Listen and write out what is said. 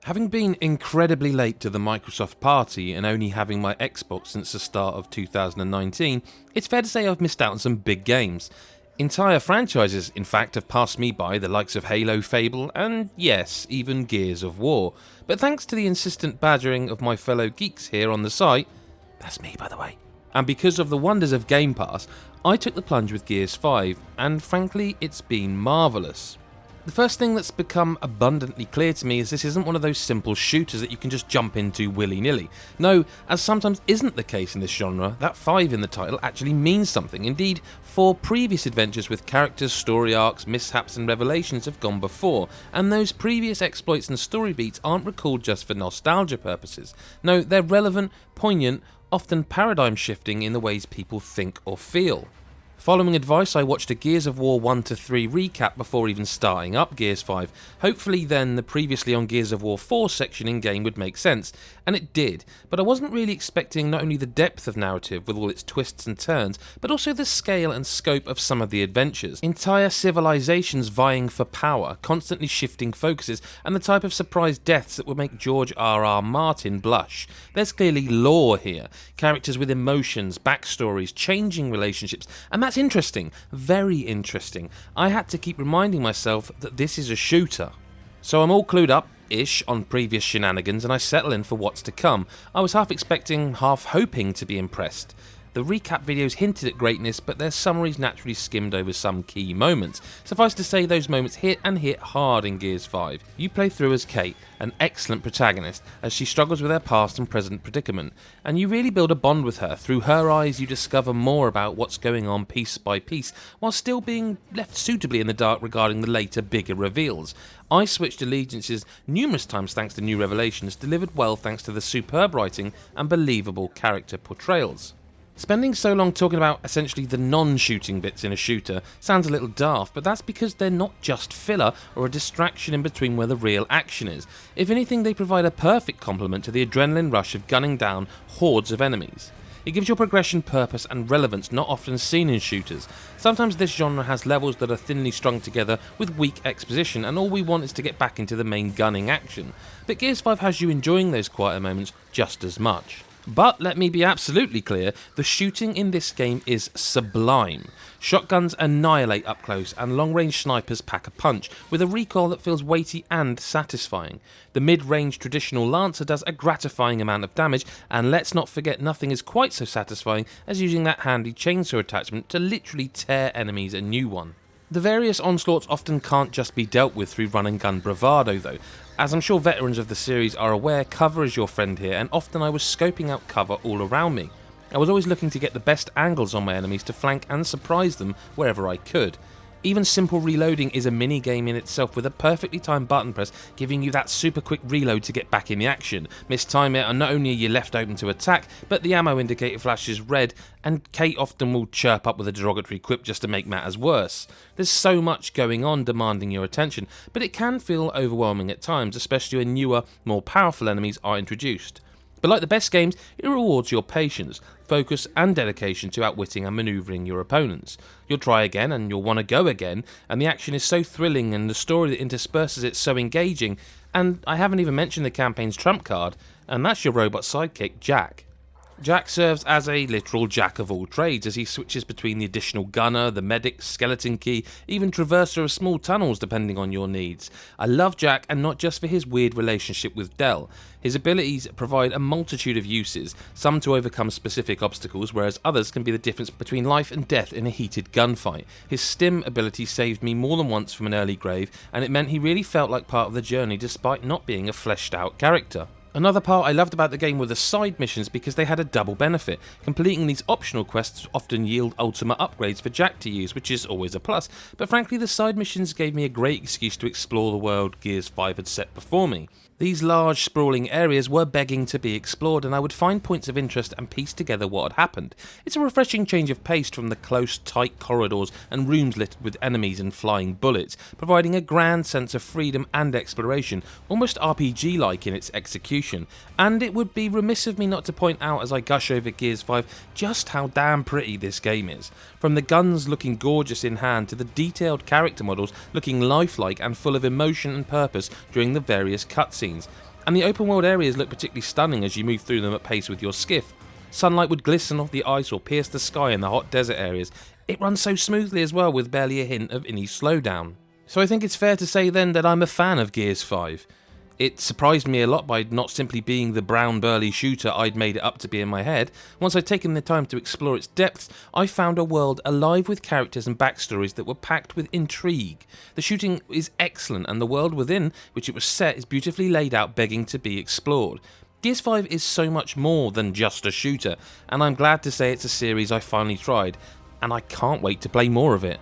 Having been incredibly late to the Microsoft party and only having my Xbox since the start of 2019, it's fair to say I've missed out on some big games. Entire franchises, in fact, have passed me by, the likes of Halo, Fable, and yes, even Gears of War. But thanks to the insistent badgering of my fellow geeks here on the site, that's me by the way, and because of the wonders of Game Pass, I took the plunge with Gears 5, and frankly, it's been marvellous. The first thing that's become abundantly clear to me is this isn't one of those simple shooters that you can just jump into willy-nilly. No, as sometimes isn't the case in this genre, that 5 in the title actually means something. Indeed, 4 previous adventures with characters, story arcs, mishaps and revelations have gone before, and those previous exploits and story beats aren't recalled just for nostalgia purposes. No, they're relevant, poignant, often paradigm shifting in the ways people think or feel. Following advice, I watched a Gears of War 1-3 recap before even starting up Gears 5. Hopefully then the previously on Gears of War 4 section in-game would make sense, and it did, but I wasn't really expecting not only the depth of narrative with all its twists and turns, but also the scale and scope of some of the adventures. Entire civilizations vying for power, constantly shifting focuses, and the type of surprise deaths that would make George R.R. Martin blush. There's clearly lore here, characters with emotions, backstories, changing relationships, and that's interesting, very interesting. I had to keep reminding myself that this is a shooter. So I'm all clued up-ish on previous shenanigans and I settle in for what's to come. I was half expecting, half hoping to be impressed. The recap videos hinted at greatness, but their summaries naturally skimmed over some key moments. Suffice to say, those moments hit hard in Gears 5. You play through as Kate, an excellent protagonist, as she struggles with her past and present predicament, and you really build a bond with her. Through her eyes you discover more about what's going on piece by piece, while still being left suitably in the dark regarding the later, bigger reveals. I switched allegiances numerous times thanks to new revelations, delivered well thanks to the superb writing and believable character portrayals. Spending so long talking about essentially the non-shooting bits in a shooter sounds a little daft, but that's because they're not just filler or a distraction in between where the real action is. If anything, they provide a perfect complement to the adrenaline rush of gunning down hordes of enemies. It gives your progression purpose and relevance not often seen in shooters. Sometimes this genre has levels that are thinly strung together with weak exposition, and all we want is to get back into the main gunning action. But Gears 5 has you enjoying those quieter moments just as much. But let me be absolutely clear, the shooting in this game is sublime. Shotguns annihilate up close and long-range snipers pack a punch, with a recoil that feels weighty and satisfying. The mid-range traditional Lancer does a gratifying amount of damage, and let's not forget nothing is quite so satisfying as using that handy chainsaw attachment to literally tear enemies a new one. The various onslaughts often can't just be dealt with through run and gun bravado though. As I'm sure veterans of the series are aware, cover is your friend here, and often I was scoping out cover all around me. I was always looking to get the best angles on my enemies to flank and surprise them wherever I could. Even simple reloading is a mini game in itself, with a perfectly timed button press giving you that super quick reload to get back in the action. Mistime it and not only are you left open to attack, but the ammo indicator flashes red, and Kate often will chirp up with a derogatory quip just to make matters worse. There's so much going on demanding your attention, but it can feel overwhelming at times, especially when newer, more powerful enemies are introduced. But like the best games, it rewards your patience, focus and dedication to outwitting and manoeuvring your opponents. You'll try again and you'll want to go again, and the action is so thrilling and the story that intersperses it so engaging, and I haven't even mentioned the campaign's trump card, and that's your robot sidekick, Jack. Jack serves as a literal jack of all trades as he switches between the additional gunner, the medic, skeleton key, even traverser of small tunnels depending on your needs. I love Jack, and not just for his weird relationship with Del. His abilities provide a multitude of uses, some to overcome specific obstacles, whereas others can be the difference between life and death in a heated gunfight. His stim ability saved me more than once from an early grave, and it meant he really felt like part of the journey despite not being a fleshed out character. Another part I loved about the game were the side missions, because they had a double benefit. Completing these optional quests often yield ultimate upgrades for Jack to use, which is always a plus, but frankly the side missions gave me a great excuse to explore the world Gears 5 had set before me. These large, sprawling areas were begging to be explored, and I would find points of interest and piece together what had happened. It's a refreshing change of pace from the close, tight corridors and rooms littered with enemies and flying bullets, providing a grand sense of freedom and exploration, almost RPG-like in its execution. And it would be remiss of me not to point out as I gush over Gears 5 just how damn pretty this game is. From the guns looking gorgeous in hand to the detailed character models looking lifelike and full of emotion and purpose during the various cutscenes. And the open world areas look particularly stunning as you move through them at pace with your skiff. Sunlight would glisten off the ice or pierce the sky in the hot desert areas. It runs so smoothly as well, with barely a hint of any slowdown. So I think it's fair to say then that I'm a fan of Gears 5. It surprised me a lot by not simply being the brown burly shooter I'd made it up to be in my head. Once I'd taken the time to explore its depths, I found a world alive with characters and backstories that were packed with intrigue. The shooting is excellent, and the world within which it was set is beautifully laid out, begging to be explored. Gears 5 is so much more than just a shooter, and I'm glad to say it's a series I finally tried, and I can't wait to play more of it.